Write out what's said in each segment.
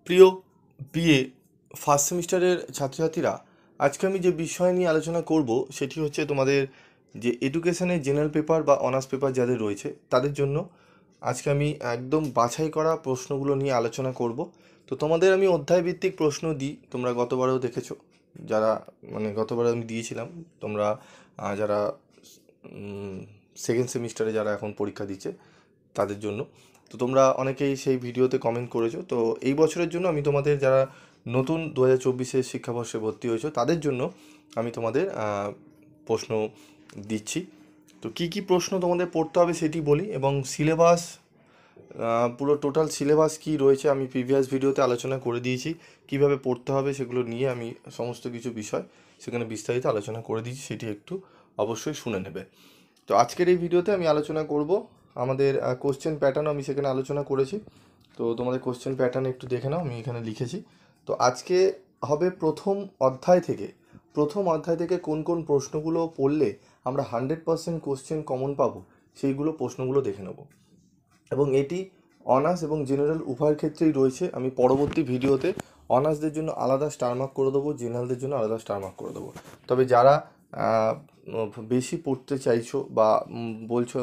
প্রিয় BA first সেমিস্টারের ছাত্রছাত্রীরা, আজকে আমি যে বিষয় নিয়ে আলোচনা করব সেটি হচ্ছে তোমাদের যে এডুকেশনের জেনারেল পেপার বা অনার্স পেপার যাদের রয়েছে তাদের জন্য আজকে আমি একদম বাছাই করা প্রশ্নগুলো নিয়ে আলোচনা করব। তো তোমাদের আমি অধ্যায়ভিত্তিক প্রশ্ন দিই, তোমরা গতবারেও দেখেছো, যারা গতবার আমি দিয়েছিলাম, তোমরা যারা সেকেন্ড সেমিস্টারে যারা এখন পরীক্ষা দিচ্ছে তাদের জন্য। তো তোমরা অনেকেই সেই ভিডিওতে কমেন্ট করেছো। তো এই বছরের জন্য আমি তোমাদের যারা নতুন 2024-এর শিক্ষাবর্ষে ভর্তি হয়েছো তাদের জন্য আমি তোমাদের প্রশ্ন দিচ্ছি। তো কি কি প্রশ্ন তোমাদের পড়তে হবে সেটি বলি, এবং সিলেবাস, পুরো টোটাল সিলেবাস কি রয়েছে আমি প্রিভিয়াস ভিডিওতে আলোচনা করে দিয়েছি। কিভাবে পড়তে হবে সেগুলো নিয়ে আমি সমস্ত কিছু বিষয় সেখানে বিস্তারিত আলোচনা করে দিয়েছি, সেটি একটু অবশ্যই শুনে নেবে। তো আজকের এই ভিডিওতে আমি আলোচনা করব আমাদের কোশ্চেন প্যাটার্ন, আমি সেখানে আলোচনা করেছি। তো তোমাদের কোশ্চেন প্যাটার্ন একটু দেখে নাও, আমি এখানে লিখেছি। তো আজকে হবে প্রথম অধ্যায় থেকে কোন কোন প্রশ্নগুলো পড়লে আমরা 100% কোশ্চেন কমন পাবো সেইগুলো প্রশ্নগুলো দেখে নেব। এবং এটি অনার্স এবং জেনারেল উভয়ের ক্ষেত্রেই রয়েছে। আমি পরবর্তী ভিডিওতে অনার্সদের জন্য আলাদা স্টার মার্ক করে দেবো, জেনারেলদের জন্য আলাদা স্টার মার্ক করে দেবো। তবে যারা বেশি পড়তে চাইছো বা বলছো,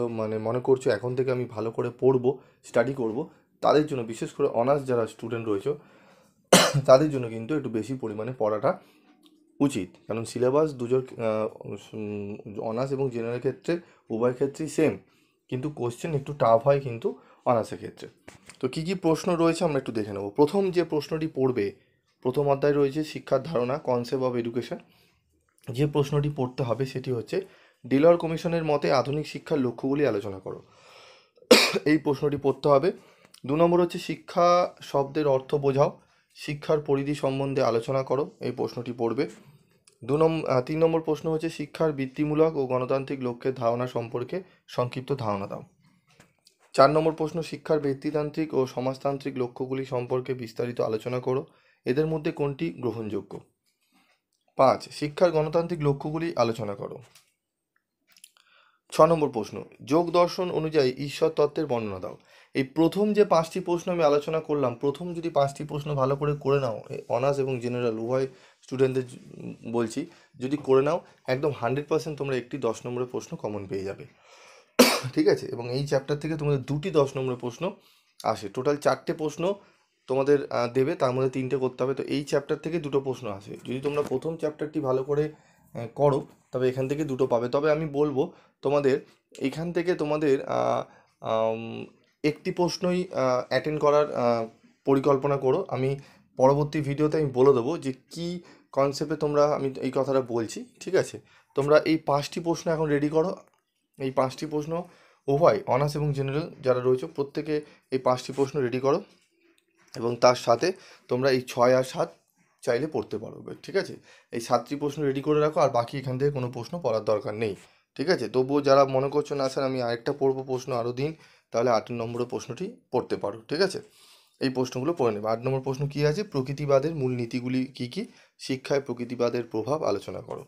মনে করছো এখন থেকে আমি ভালো করে পড়বো, স্টাডি করব, তাদের জন্য, বিশেষ করে অনার্স যারা স্টুডেন্ট রয়েছে তাদের জন্য কিন্তু একটু বেশি পরিমাণে পড়াটা উচিত। কারণ সিলেবাস দুজোর অনার্স এবং জেনারেল ক্ষেত্রে উভয় ক্ষেত্রেই সেম, কিন্তু কোশ্চেন একটু টাফ হয় কিন্তু অনার্সের ক্ষেত্রে। তো কী কী প্রশ্ন রয়েছে আমরা একটু দেখে নেব। প্রথম যে প্রশ্নটি পড়বে, প্রথম অধ্যায় রয়েছে শিক্ষার ধারণা, কনসেপ্ট অফ এডুকেশন। যে প্রশ্নটি পড়তে হবে সেটি হচ্ছে ডিলর কমিশনের মতে আধুনিক শিক্ষার লক্ষ্যগুলি আলোচনা করো। এই প্রশ্নটি পড়তে হবে। 2 নম্বর হচ্ছে শিক্ষা শব্দের অর্থ বোঝাও, শিক্ষার পরিধি সম্বন্ধে আলোচনা করো। এই প্রশ্নটি পড়বে। 3 নম্বর প্রশ্ন হচ্ছে শিক্ষার বৃত্তিমূলক ও গণতান্ত্রিক লক্ষ্যের ধারণা সম্পর্কে সংক্ষিপ্ত ধারণা দাও। 4 নম্বর প্রশ্ন শিক্ষার ব্যক্তিতান্ত্রিক ও সমাজতান্ত্রিক লক্ষ্যগুলি সম্পর্কে বিস্তারিত আলোচনা করো, এদের মধ্যে কোনটি গ্রহণযোগ্য। 5 শিক্ষার গণতান্ত্রিক লক্ষ্যগুলি আলোচনা করো। 6 নম্বর প্রশ্ন যোগ দর্শন অনুযায়ী ঈশ্বর তত্ত্বের বর্ণনা দাও। এই প্রথম যে 5টি প্রশ্ন আমি আলোচনা করলাম, প্রথম যদি 5টি প্রশ্ন ভালো করে নাও, অনার্স এবং জেনারেল উভয় স্টুডেন্টদের বলছি, যদি করে নাও একদম 100% তোমরা একটি 10 নম্বরের প্রশ্ন কমন পেয়ে যাবে। ঠিক আছে, এবং এই চ্যাপ্টার থেকে তোমাদের 2টি 10 নম্বরের প্রশ্ন আসে। টোটাল 4টে প্রশ্ন তোমাদের দেবে, তার মধ্যে 3টে করতে হবে। তো এই চ্যাপ্টার থেকে 2টো প্রশ্ন আসে। যদি তোমরা প্রথম চ্যাপ্টারটি ভালো করে করো তবে এখান থেকে 2টো পাবে। তবে আমি বলবো তোমাদের এখান থেকে তোমাদের একটি প্রশ্নই অ্যাটেন্ড করার পরিকল্পনা করো। আমি পরবর্তী ভিডিওতে আমি বলে দেবো যে কী কনসেপ্টে তোমরা, আমি এই কথাটা বলছি। ঠিক আছে, তোমরা এই 5টি প্রশ্ন এখন রেডি করো। এই 5টি প্রশ্ন উভয় অনার্স এবং জেনারেল যারা রয়েছে প্রত্যেকে এই 5টি প্রশ্ন রেডি করো, এবং তার সাথে তোমরা এই 6 আর 7 চাইলে পড়তে পারো। ঠিক আছে, এই 7টি প্রশ্ন রেডি করে রাখো, আর বাকি এখান থেকে কোনো প্রশ্ন পড়ার দরকার নেই। ঠিক আছে, তবুও যারা মনে করছো না স্যার আমি আরেকটা পড়বো প্রশ্ন আরও দিন, তাহলে 8 নম্বরের প্রশ্নটি পড়তে পারো। ঠিক আছে, এই প্রশ্নগুলো পড়ে নেবে। 8 নম্বর প্রশ্ন কী আছে, প্রকৃতিবাদের মূল নীতিগুলি কী কী, শিক্ষায় প্রকৃতিবাদের প্রভাব আলোচনা করো।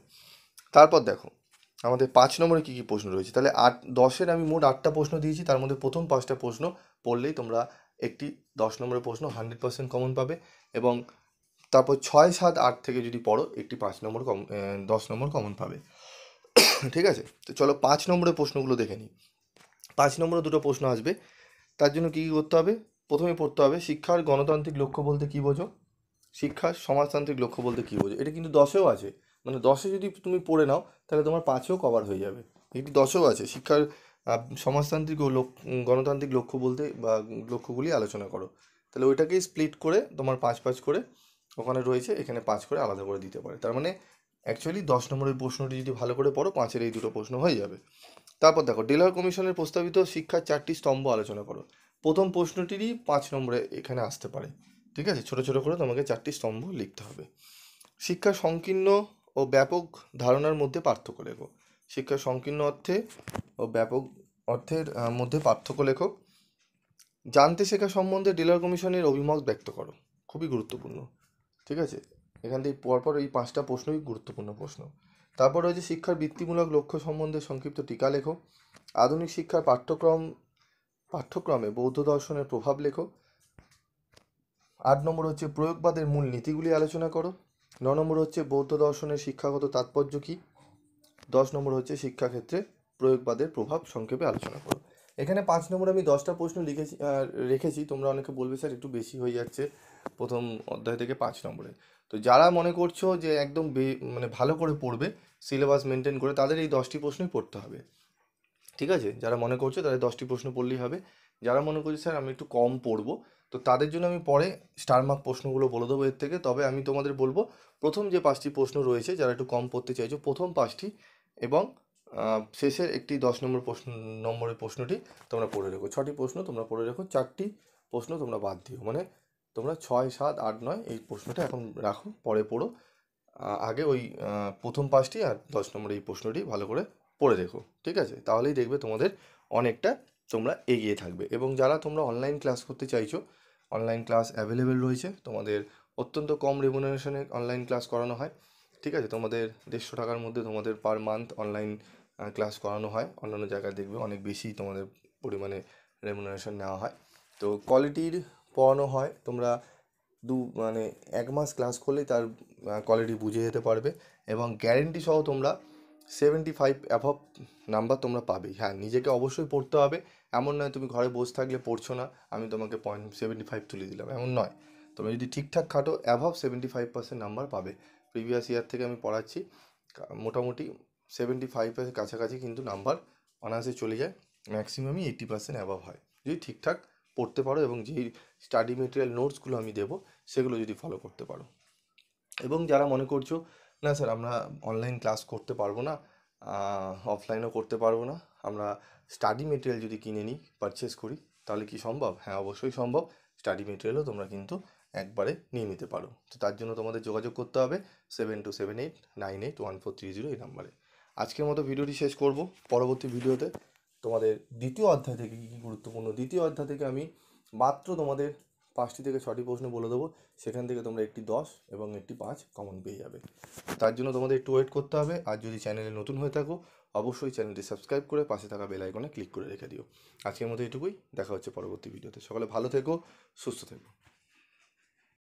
তারপর দেখো আমাদের 5 নম্বরে কী কী প্রশ্ন রয়েছে। তাহলে 10-এর আমি মোট 8টা প্রশ্ন দিয়েছি, তার মধ্যে প্রথম 5টা প্রশ্ন পড়লেই তোমরা একটি 10 নম্বরের প্রশ্ন 100% কমন পাবে, এবং তারপর 6, 7, 8 থেকে যদি পড়ো একটি 5 নম্বর 10 নম্বর কমন পাবে। ঠিক আছে, তো চলো 5 নম্বরের প্রশ্নগুলো দেখে নিই। 5 নম্বরে 2টো প্রশ্ন আসবে, তার জন্য কী কী করতে হবে। প্রথমে পড়তে হবে শিক্ষার গণতান্ত্রিক লক্ষ্য বলতে কী বোঝো, শিক্ষার সমাজতান্ত্রিক লক্ষ্য বলতে কী বোঝো। এটা কিন্তু 10এও আছে, 10এ যদি তুমি পড়ে নাও তাহলে তোমার 5এও কভার হয়ে যাবে। এটি 10এও আছে, শিক্ষার সমাজতান্ত্রিক ও গণতান্ত্রিক লক্ষ্য বলতে বা লক্ষ্যগুলি আলোচনা করো। তাহলে ওইটাকেই স্প্লিট করে তোমার 5 করে ওখানে রয়েছে, এখানে 5 করে আলাদা করে দিতে পারে। তার মানে অ্যাকচুয়ালি 10 নম্বরের প্রশ্নটি যদি ভালো করে পড়ো 5-এর এই 2টো প্রশ্ন হয়ে যাবে। তারপর দেখো ডেলার কমিশনের প্রস্তাবিত শিক্ষার 4টি স্তম্ভ আলোচনা করো। প্রথম প্রশ্নটিরই 5 নম্বরে এখানে আসতে পারে। ঠিক আছে, ছোটো ছোটো করে তোমাকে 4টি স্তম্ভ লিখতে হবে। শিক্ষার সংকীর্ণ ও ব্যাপক ধারণার মধ্যে পার্থক্য লেখো। শিক্ষার সংকীর্ণ অর্থে ও ব্যাপক অর্থের মধ্যে পার্থক্য লেখো। জানতে শেখা সম্বন্ধে ডেলার কমিশনের অভিমত ব্যক্ত করো। খুবই গুরুত্বপূর্ণ। ঠিক আছে, এখান থেকে পরপর এই 5টা প্রশ্নই গুরুত্বপূর্ণ প্রশ্ন। তারপর রয়েছে শিক্ষার বৃত্তিমূলক লক্ষ্য সম্বন্ধে সংক্ষিপ্ত টিকা লেখো। আধুনিক শিক্ষার পাঠ্যক্রমে বৌদ্ধ দর্শনের প্রভাব লেখো। 8 নম্বর হচ্ছে প্রয়োগবাদের মূল নীতিগুলি আলোচনা করো। 9 নম্বর হচ্ছে বৌদ্ধ দর্শনের শিক্ষাগত তাৎপর্য কী। 10 নম্বর হচ্ছে শিক্ষাক্ষেত্রে প্রয়োগবাদের প্রভাব সংক্ষেপে আলোচনা করো। এখানে 5 নম্বর আমি 10টা প্রশ্ন রেখেছি। তোমরা অনেকে বলবে স্যার একটু বেশি হয়ে যাচ্ছে প্রথম অধ্যায় থেকে 5 নম্বরে। তো যারা মনে করছো যে একদম মানে ভালো করে পড়বে সিলেবাস মেনটেন করে, তাদের এই 10টি প্রশ্নই পড়তে হবে, ঠিক আছে? যারা মনে করছো তাদের 10টি প্রশ্ন পড়লেই হবে। যারা মনে করছে স্যার আমি একটু কম পড়বো, তো তাদের জন্য আমি পরে স্টার মার্ক প্রশ্নগুলো বলে দেবো এর থেকে। তবে আমি তোমাদের বলবো প্রথম যে 5টি প্রশ্ন রয়েছে, যারা একটু কম পড়তে চাইছো, প্রথম 5টি এবং শেষের একটি 10 নম্বরের প্রশ্নটি তোমরা পড়ে রেখো। 6টি প্রশ্ন তোমরা পড়ে রেখো, 4টি প্রশ্ন তোমরা বাদ দিও। মানে তোমরা 6, 7, 8, 9 এই প্রশ্নটা এখন রাখো, পরে পড়ো। আগে ওই প্রথম 5টি আর 10 নম্বর এই প্রশ্নটি ভালো করে পড়ে রেখো, ঠিক আছে? তাহলেই দেখবে তোমাদের অনেকটা তোমরা এগিয়ে থাকবে। এবং যারা তোমরা অনলাইন ক্লাস করতে চাইছো, অনলাইন ক্লাস অ্যাভেলেবেল রয়েছে। তোমাদের অত্যন্ত কম রেমুনারেশনে অনলাইন ক্লাস করানো হয়, ঠিক আছে? তোমাদের 150 টাকার মধ্যে তোমাদের পার মান্থ অনলাইন ক্লাস করানো হয়। অন্যান্য জায়গায় দেখবে অনেক বেশি তোমাদের পরিমাণে রেমুনারেশন নেওয়া হয়। তো কোয়ালিটির পড়ানো হয়। তোমরা মানে 1 মাস ক্লাস করলেই তার কোয়ালিটি বুঝে যেতে পারবে। এবং গ্যারেন্টি সহ তোমরা 75 অ্যাভব নাম্বার তোমরা পাবেই। হ্যাঁ, নিজেকে অবশ্যই পড়তে হবে। এমন নয় তুমি ঘরে বসে থাকলে পড়ছো না, আমি তোমাকে 0.75 তুলে দিলাম, এমন নয়। তুমি যদি ঠিকঠাক খাটো অ্যাভব 75% নাম্বার পাবে। প্রিভিয়াস ইয়ার থেকে আমি পড়াচ্ছি, মোটামুটি 75-এর কাছাকাছি কিন্তু নাম্বার অনায়াসে চলে যায়। ম্যাক্সিমামই 80% অ্যাভব হয় যদি ঠিকঠাক পড়তে পারো এবং যেই স্টাডি মেটেরিয়াল নোটসগুলো আমি দেবো সেগুলো যদি ফলো করতে পারো। এবং যারা মনে করছো না স্যার আমরা অনলাইন ক্লাস করতে পারবো না, অফলাইনও করতে পারবো না, আমরা স্টাডি মেটেরিয়াল যদি কিনে নিই, পারচেস করি, তাহলে কি সম্ভব? হ্যাঁ, অবশ্যই সম্ভব। স্টাডি মেটেরিয়ালও তোমরা কিন্তু একবারে নিয়ে নিতে পারো। তো তার জন্য তোমাদের যোগাযোগ করতে হবে 7278981430 এই নাম্বারে। আজকের মতো ভিডিওটি শেষ করব। পরবর্তী ভিডিওতে তোমাদের দ্বিতীয় অধ্যায় থেকে কী কী গুরুত্বপূর্ণ, দ্বিতীয় অধ্যায় থেকে আমি মাত্র তোমাদের 5টি থেকে 6টি প্রশ্ন বলে দেবো। সেখান থেকে তোমরা একটি 10 এবং একটি 5 কমন পেয়ে যাবে। তার জন্য তোমাদের একটু ওয়েট করতে হবে। আর যদি চ্যানেলে নতুন হয়ে থাকো, অবশ্যই চ্যানেলটি সাবস্ক্রাইব করে পাশে থাকা বেল আইকনে ক্লিক করে রেখে দিও। আজকের মতো এটুকুই, দেখা হচ্ছে পরবর্তী ভিডিওতে। সকলে ভালো থেকো, সুস্থ থেকো।